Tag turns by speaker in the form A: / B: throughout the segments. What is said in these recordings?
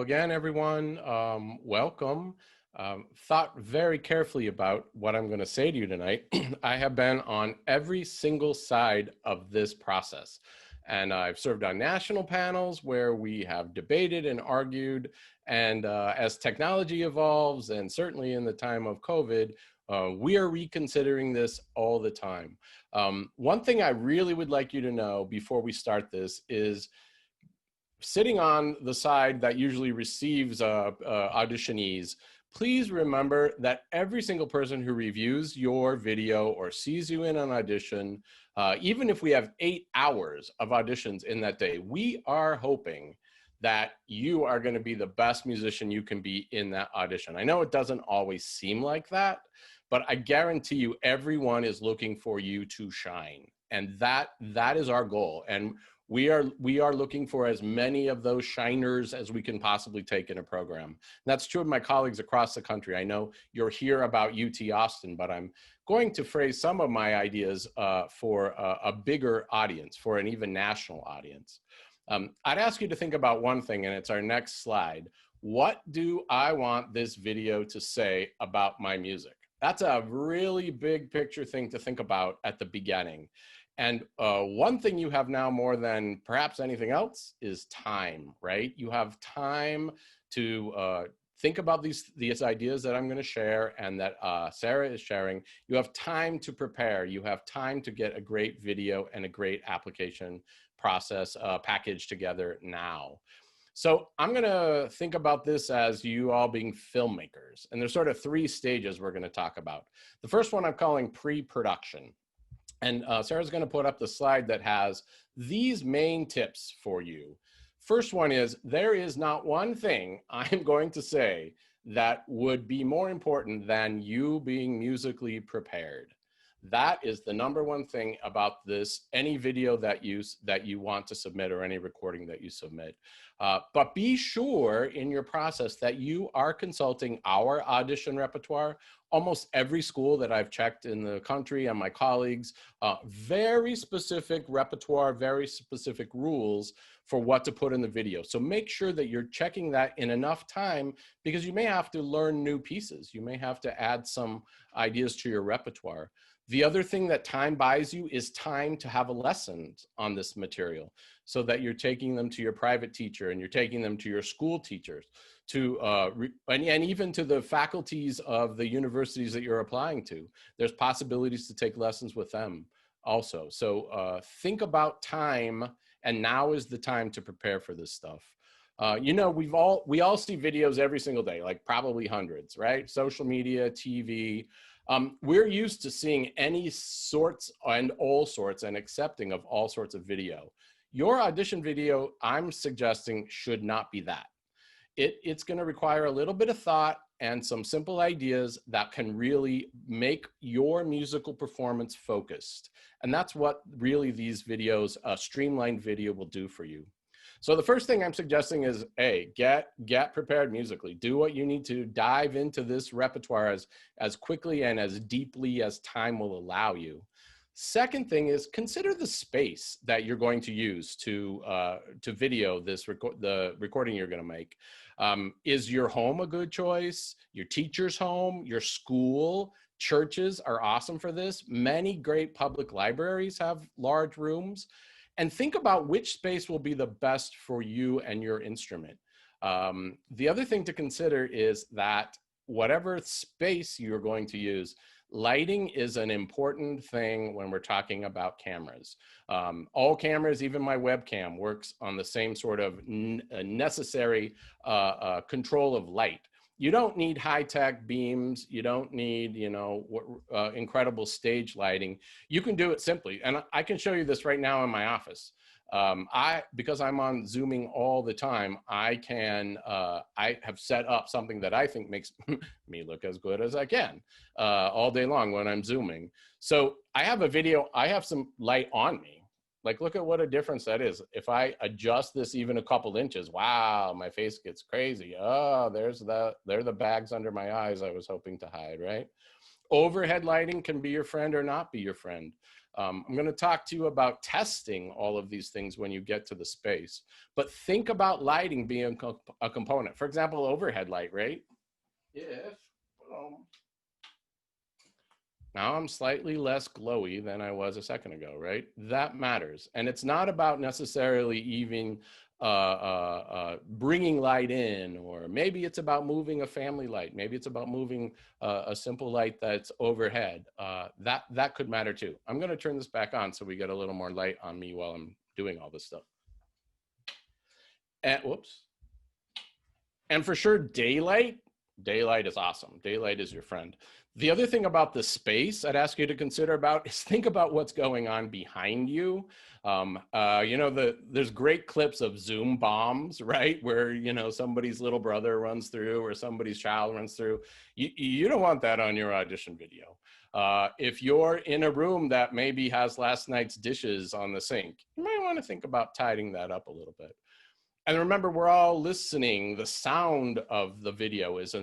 A: again, everyone. Welcome. Thought very carefully about what I'm going to say to you tonight. I have been on every single side of this process. And I've served on national panels where we have debated and argued. And as technology evolves, and certainly in the time of COVID, we are reconsidering this all the time. One thing I really would like you to know before we start this is sitting on the side that usually receives auditionees, please remember that every single person who reviews your video or sees you in an audition, even if we have 8 hours of auditions in that day, we are hoping that you are going to be the best musician you can be in that audition. I know it doesn't always seem like that, but I guarantee you everyone is looking for you to shine. And that is our goal. And we are looking for as many of those shiners as we can possibly take in a program. And that's true of my colleagues across the country. I know you're here about UT Austin, but I'm going to phrase some of my ideas for a bigger audience, for an even national audience. I'd ask you to think about one thing, and it's our next slide. What do I want this video to say about my music? That's a really big picture thing to think about at the beginning. And one thing you have now more than perhaps anything else is time, right? You have time to think about these ideas that I'm going to share and that Sarah is sharing. You have time to prepare. You have time to get a great video and a great application process packaged together now. So I'm going to think about this as you all being filmmakers. And there's sort of 3 stages we're going to talk about. The first one I'm calling pre-production. And Sarah's going to put up the slide that has these main tips for you. First one is, there is not one thing I'm going to say that would be more important than you being musically prepared. That is the #1 thing about this, any video that you want to submit or any recording that you submit. But be sure in your process that you are consulting our audition repertoire. Almost every school that I've checked in the country and my colleagues, very specific repertoire, very specific rules for what to put in the video. So make sure that you're checking that in enough time, because you may have to learn new pieces. You may have to add some ideas to your repertoire. The other thing that time buys you is time to have a lesson on this material, so that you're taking them to your private teacher and you're taking them to your school teachers, and even to the faculties of the universities that you're applying to. There's possibilities to take lessons with them also. So think about time, and now is the time to prepare for this stuff. You know, we all see videos every single day, like probably hundreds, right? Social media, TV. We're used to seeing any sorts and all sorts and accepting of all sorts of video. Your audition video, I'm suggesting, should not be that. It's going to require a little bit of thought and some simple ideas that can really make your musical performance focused. And that's what really these videos, a streamlined video, will do for you. So the first thing I'm suggesting is, A, get prepared musically. Do what you need to dive into this repertoire as quickly and as deeply as time will allow you. Second thing is, consider the space that you're going to use to video the recording you're going to make. Is your home a good choice? Your teacher's home, your school, churches are awesome for this. Many great public libraries have large rooms. And think about which space will be the best for you and your instrument. The other thing to consider is that whatever space you're going to use, lighting is an important thing when we're talking about cameras. All cameras, even my webcam, works on the same sort of necessary control of light. You don't need high-tech beams. You don't need, incredible stage lighting. You can do it simply. And I can show you this right now in my office. Because I'm on Zooming all the time, I have set up something that I think makes me look as good as I can all day long when I'm Zooming. So I have some light on me. Like, look at what a difference that is. If I adjust this even a couple inches, wow, my face gets crazy. Oh, there are the bags under my eyes I was hoping to hide, right? Overhead lighting can be your friend or not be your friend. I'm going to talk to you about testing all of these things when you get to the space. But think about lighting being a component. For example, overhead light, right? If now I'm slightly less glowy than I was a second ago, right? That matters. And it's not about necessarily even bringing light in, or maybe it's about moving a family light. Maybe it's about moving a simple light that's overhead. That could matter too. I'm gonna turn this back on so we get a little more light on me while I'm doing all this stuff. And whoops. And for sure, daylight is awesome. Daylight is your friend. The other thing about the space I'd ask you to consider about is think about what's going on behind you. You know, there's great clips of Zoom bombs, right? Where, you know, somebody's little brother runs through or somebody's child runs through. You don't want that on your audition video. If you're in a room that maybe has last night's dishes on the sink, you might want to think about tidying that up a little bit. And remember, we're all listening. The sound of the video is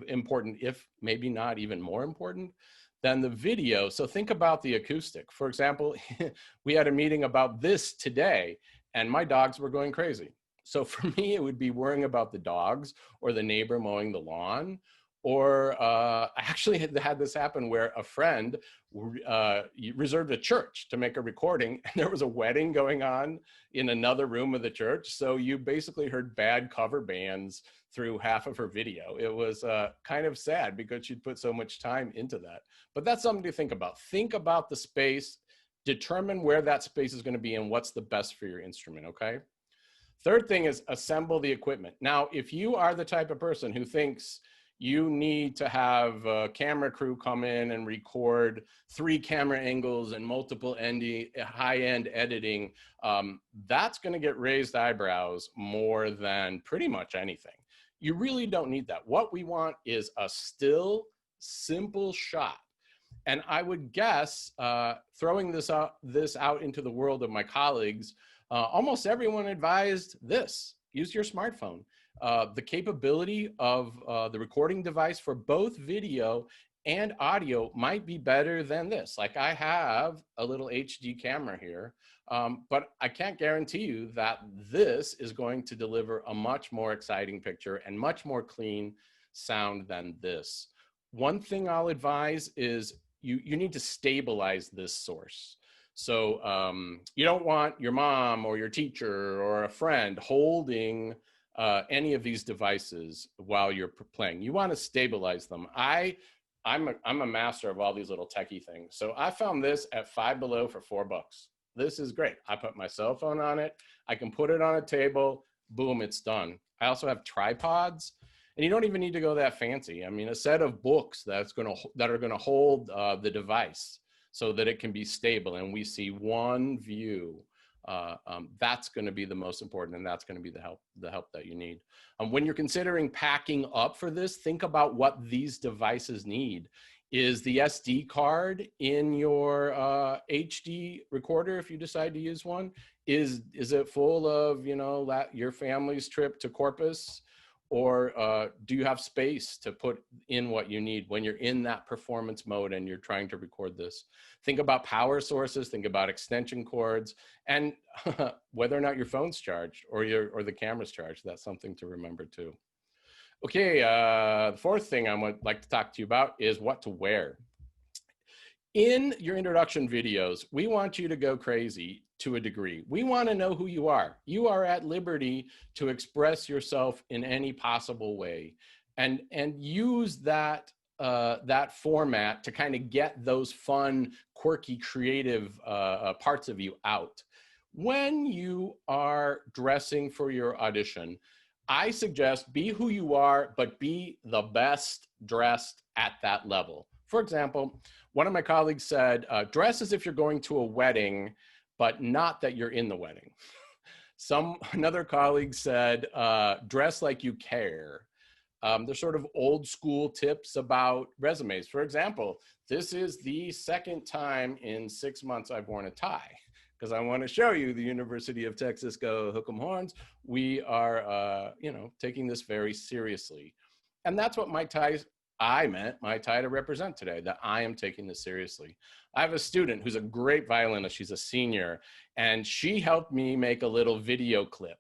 A: important, if maybe not even more important than the video. So think about the acoustic. For example, we had a meeting about this today, and my dogs were going crazy. So for me, it would be worrying about the dogs or the neighbor mowing the lawn. Or I actually had this happen where a friend reserved a church to make a recording, and there was a wedding going on in another room of the church. So you basically heard bad cover bands through half of her video. It was kind of sad because she'd put so much time into that. But that's something to think about. Think about the space, determine where that space is going to be and what's the best for your instrument, okay? Third thing is assemble the equipment. Now, if you are the type of person who thinks you need to have a camera crew come in and record 3 camera angles and multiple high-end editing, that's going to get raised eyebrows more than pretty much anything. You really don't need that. What we want is a still, simple shot. And I would guess, throwing this out into the world of my colleagues, almost everyone advised this: use your smartphone. The capability of the recording device for both video and audio might be better than this. Like, I have a little HD camera here, but I can't guarantee you that this is going to deliver a much more exciting picture and much more clean sound than this. One thing I'll advise is you need to stabilize this source. So you don't want your mom or your teacher or a friend holding any of these devices while you're playing. You want to stabilize them. I'm a master of all these little techie things. So I found this at Five Below for $4. This is great. I put my cell phone on it. I can put it on a table. Boom, it's done. I also have tripods, and you don't even need to go that fancy. I mean, a set of books that are gonna hold the device so that it can be stable and we see one view. That's going to be the most important, and that's going to be the help that you need. When you're considering packing up for this, think about what these devices need. Is the SD card in your HD recorder if you decide to use one? Is it full of, you know, your family's trip to Corpus? Or do you have space to put in what you need when you're in that performance mode and you're trying to record this? Think about power sources, think about extension cords, and whether or not your phone's charged or the camera's charged. That's something to remember too. Okay, the fourth thing I would like to talk to you about is what to wear. In your introduction videos, we want you to go crazy to a degree. We want to know who you are. You are at liberty to express yourself in any possible way, and use that format to kind of get those fun, quirky, creative parts of you out. When you are dressing for your audition, I suggest be who you are, but be the best dressed at that level. For example, one of my colleagues said, dress as if you're going to a wedding, but not that you're in the wedding. Another colleague said, dress like you care. They're sort of old school tips about resumes. For example, this is the second time in 6 months I've worn a tie, because I want to show you the University of Texas Go Hook 'em Horns. We are, taking this very seriously. And that's what my tie I meant my tie to represent today, that I am taking this seriously. I have a student who's a great violinist. She's a senior, and she helped me make a little video clip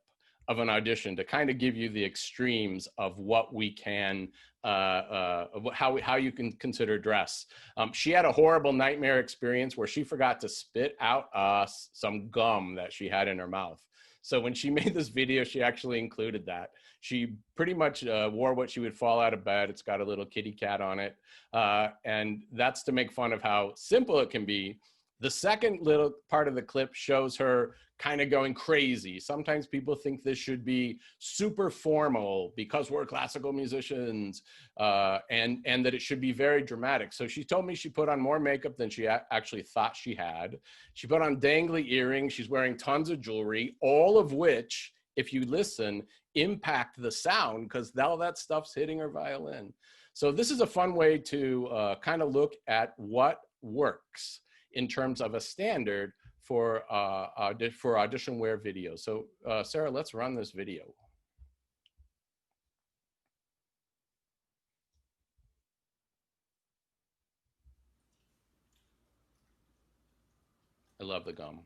A: of an audition to kind of give you the extremes of what we can, how you can consider dress. She had a horrible nightmare experience where she forgot to spit out some gum that she had in her mouth. So when she made this video, she actually included that. She pretty much wore what she would fall out of bed. It's got a little kitty cat on it. And that's to make fun of how simple it can be. The second little part of the clip shows her kind of going crazy. Sometimes people think this should be super formal because we're classical musicians, and that it should be very dramatic. So she told me she put on more makeup than she actually thought she had. She put on dangly earrings. She's wearing tons of jewelry, all of which, if you listen, impact the sound because all that stuff's hitting her violin. So this is a fun way to kind of look at what works in terms of a standard for audition wear video. So Sarah, let's run this video. I love the gum.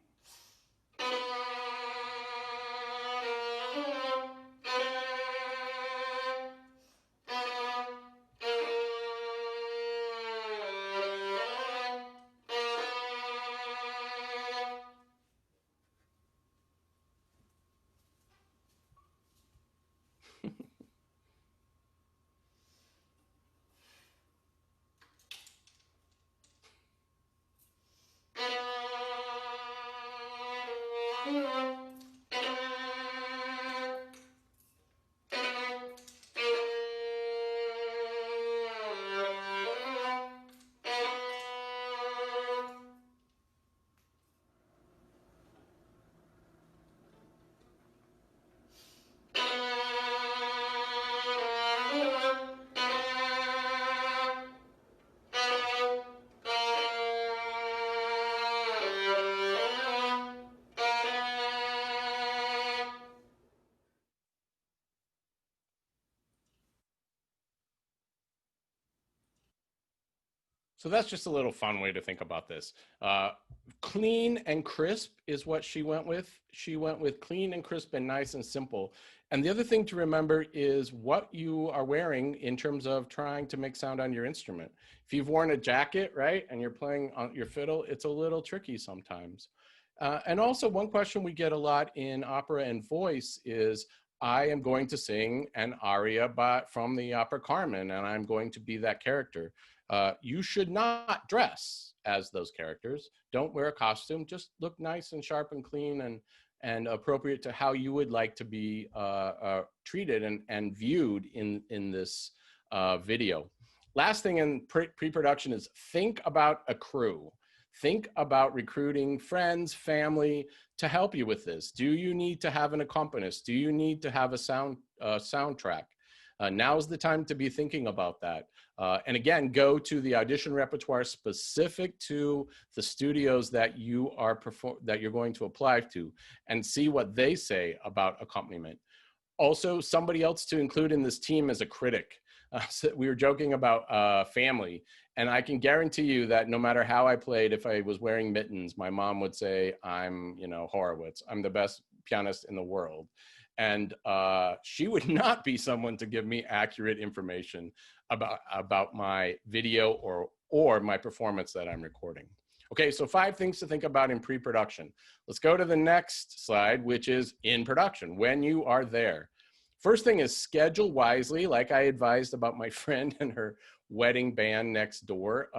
A: So that's just a little fun way to think about this. Clean and crisp is what she went with. She went with clean and crisp and nice and simple. And the other thing to remember is what you are wearing in terms of trying to make sound on your instrument. If you've worn a jacket, right, and you're playing on your fiddle, it's a little tricky sometimes. And also one question we get a lot in opera and voice is, I am going to sing an aria from the opera Carmen, and I'm going to be that character. You should not dress as those characters. Don't wear a costume. Just look nice and sharp and clean and appropriate to how you would like to be treated and viewed in this video. Last thing in pre-production is think about a crew. Think about recruiting friends, family to help you with this. Do you need to have an accompanist? Do you need to have a soundtrack? Now's the time to be thinking about that. And again, go to the audition repertoire specific to the studios that you're going to apply to and see what they say about accompaniment. Also, somebody else to include in this team as a critic. So we were joking about family, and I can guarantee you that no matter how I played, if I was wearing mittens, my mom would say, I'm, Horowitz. I'm the best pianist in the world. And she would not be someone to give me accurate information about my video or my performance that I'm recording. Okay, so 5 things to think about in pre-production. Let's go to the next slide, which is in production, when you are there. First thing is schedule wisely, like I advised about my friend and her wedding band next door.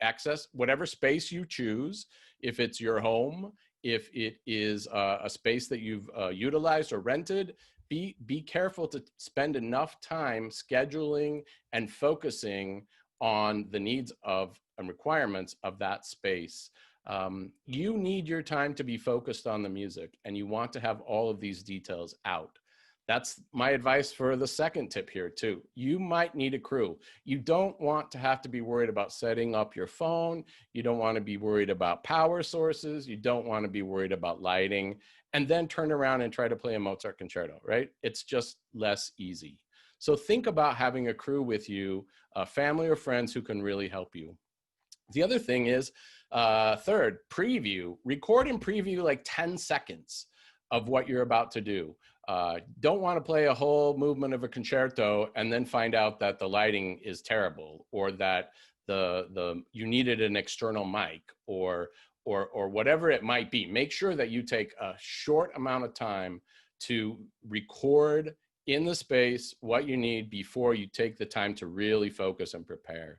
A: Access whatever space you choose. If it's your home, if it is a space that you've utilized or rented, be careful to spend enough time scheduling and focusing on the needs of and requirements of that space. You need your time to be focused on the music, and you want to have all of these details out. That's my advice for the second tip here too. You might need a crew. You don't want to have to be worried about setting up your phone. You don't want to be worried about power sources. You don't want to be worried about lighting and then turn around and try to play a Mozart concerto, right? It's just less easy. So think about having a crew with you, family or friends who can really help you. The other thing is, third, preview. Record and preview like 10 seconds of what you're about to do. Don't want to play a whole movement of a concerto and then find out that the lighting is terrible, or that you needed an external mic, or whatever it might be. Make sure that you take a short amount of time to record in the space what you need before you take the time to really focus and prepare.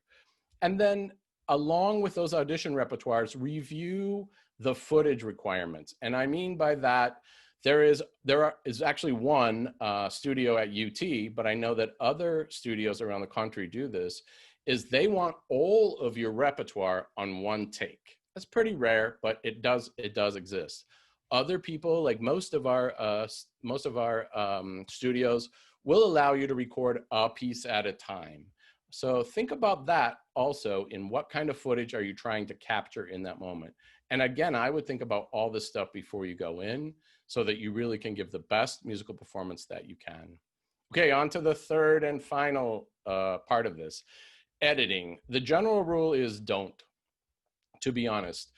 A: And then along with those audition repertoires, review the footage requirements. And I mean by that, there is actually one studio at UT, but I know that other studios around the country do this, is they want all of your repertoire on one take. That's pretty rare, but it does exist. Other people, like most of our studios, will allow you to record a piece at a time. So think about that also, in what kind of footage are you trying to capture in that moment. And again, I would think about all this stuff before you go in, so that you really can give the best musical performance that you can. Okay, on to the third and final part of this, editing. The general rule is don't, to be honest.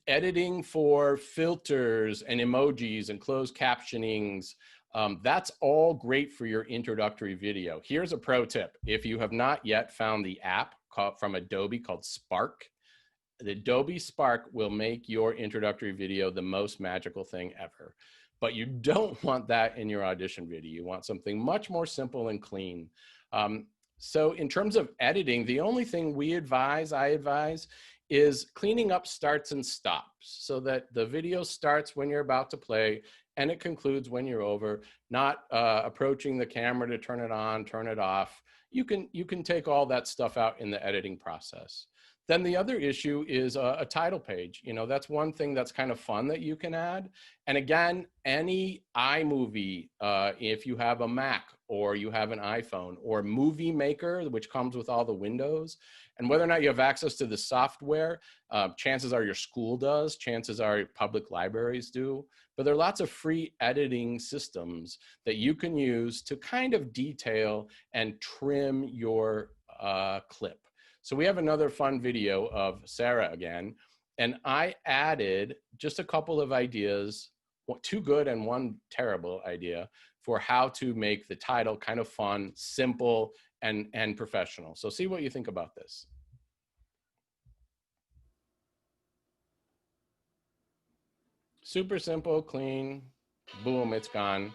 A: Editing for filters and emojis and closed captionings, that's all great for your introductory video. Here's a pro tip. If you have not yet found the app from Adobe called Spark, the Adobe Spark will make your introductory video the most magical thing ever. But you don't want that in your audition video. You want something much more simple and clean. So in terms of editing, the only thing I advise, is cleaning up starts and stops, so that the video starts when you're about to play and it concludes when you're over, not approaching the camera to turn it on, turn it off. You can take all that stuff out in the editing process. Then the other issue is a title page. You know, that's one thing that's kind of fun that you can add. And again, any iMovie, if you have a Mac or you have an iPhone, or Movie Maker, which comes with all the windows, and whether or not you have access to the software, chances are your school does, chances are public libraries do, but there are lots of free editing systems that you can use to kind of detail and trim your clip. So we have another fun video of Sarah again, and I added just a couple of ideas, two good and one terrible idea, for how to make the title kind of fun, simple, and professional. So see what you think about this. Super simple, clean, boom, it's gone.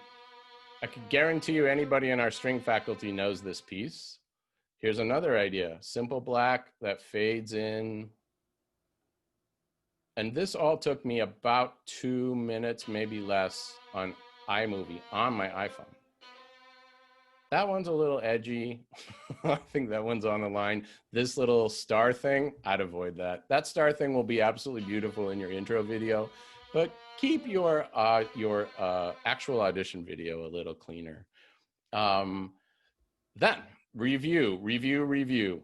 A: I could guarantee you anybody in our string faculty knows this piece. Here's another idea, simple black that fades in. And this all took me about 2 minutes, maybe less, on iMovie on my iPhone. That one's a little edgy. I think that one's on the line. This little star thing, I'd avoid that. That star thing will be absolutely beautiful in your intro video, but keep your actual audition video a little cleaner. Then review.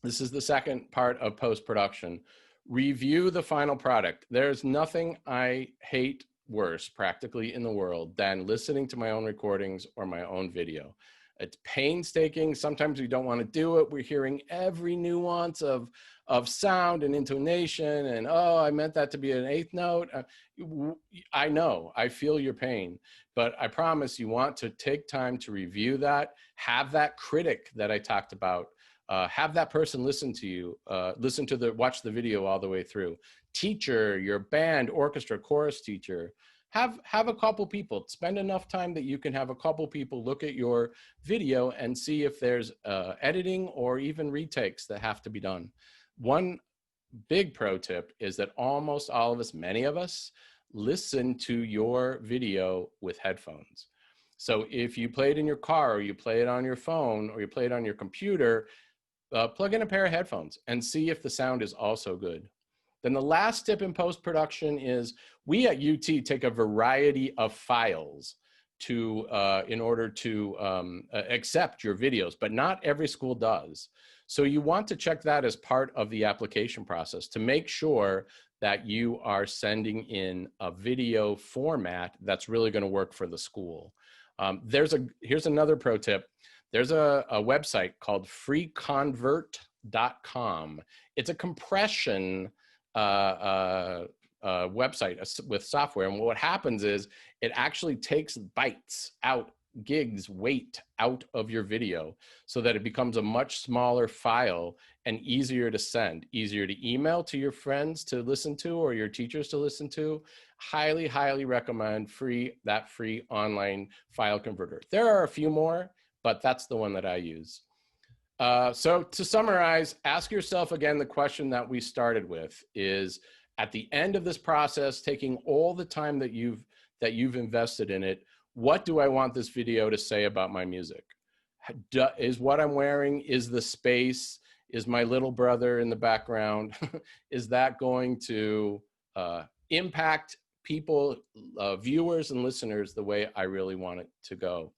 A: This is the second part of post-production. Review the final product. There's nothing I hate worse practically in the world than listening to my own recordings or my own video. It's painstaking. Sometimes we don't want to do it. We're hearing every nuance of sound and intonation, and oh, I meant that to be an eighth note. I know, I feel your pain, but I promise you want to take time to review that, have that critic that I talked about, have that person listen to you, watch the video all the way through. Teacher, your band, orchestra, chorus teacher, have a couple people, spend enough time that you can have a couple people look at your video and see if there's editing or even retakes that have to be done. One big pro tip is that almost all of us, many of us, listen to your video with headphones. So if you play it in your car, or you play it on your phone, or you play it on your computer, plug in a pair of headphones and see if the sound is also good. Then the last tip in post-production is we at UT take a variety of files in order to accept your videos, but not every school does. So you want to check that as part of the application process to make sure that you are sending in a video format that's really going to work for the school. Here's another pro tip. there's a website called freeconvert.com. It's a compression website with software. And what happens is it actually takes bytes out, gigs, weight out of your video so that it becomes a much smaller file and easier to send, easier to email to your friends to listen to or your teachers to listen to. Highly, highly recommend that free online file converter. There are a few more, but that's the one that I use. So to summarize, ask yourself again the question that we started with is, at the end of this process, taking all the time that you've invested in it, what do I want this video to say about my music? Is what I'm wearing, is the space, is my little brother in the background, is that going to impact people, viewers and listeners the way I really want it to go?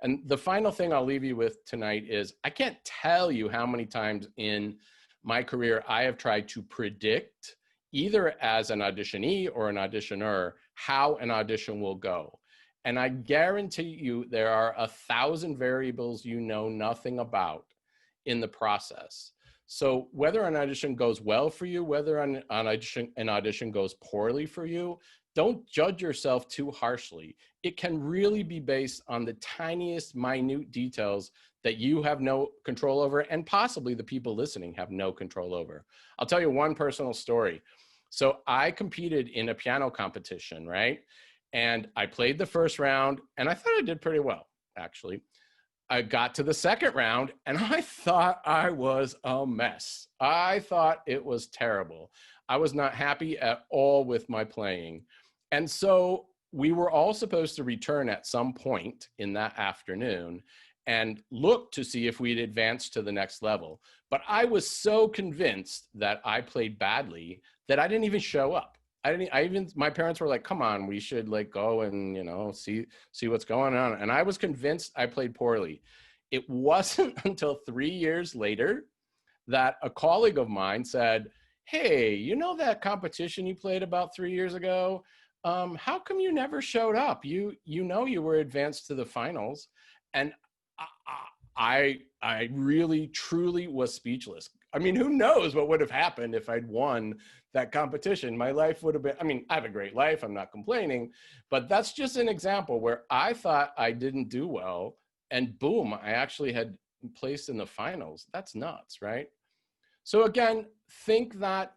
A: And the final thing I'll leave you with tonight is, I can't tell you how many times in my career I have tried to predict, either as an auditionee or an auditioner, how an audition will go. And I guarantee you there are 1,000 variables you know nothing about in the process. So whether an audition goes well for you, whether an audition goes poorly for you, don't judge yourself too harshly. It can really be based on the tiniest minute details that you have no control over, and possibly the people listening have no control over. I'll tell you one personal story. So I competed in a piano competition, right? And I played the first round and I thought I did pretty well, actually. I got to the second round and I thought I was a mess. I thought it was terrible. I was not happy at all with my playing. And so we were all supposed to return at some point in that afternoon and look to see if we'd advanced to the next level. But I was so convinced that I played badly that I didn't even show up. My parents were like, come on, we should like go and, you know, see what's going on. And I was convinced I played poorly. It wasn't until 3 years later that a colleague of mine said, hey, you know that competition you played about 3 years ago? How come you never showed up? You know you were advanced to the finals. And I really, truly was speechless. I mean, who knows what would have happened if I'd won that competition? My life would have been, I mean, I have a great life, I'm not complaining, but that's just an example where I thought I didn't do well, and boom, I actually had placed in the finals. That's nuts, right? So again, think that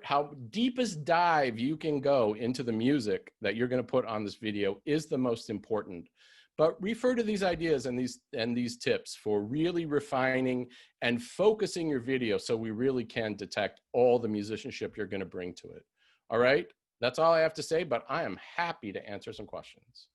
A: how deepest dive you can go into the music that you're going to put on this video is the most important. But refer to these ideas and these tips for really refining and focusing your video so we really can detect all the musicianship you're going to bring to it. All right, that's all I have to say, but I am happy to answer some questions.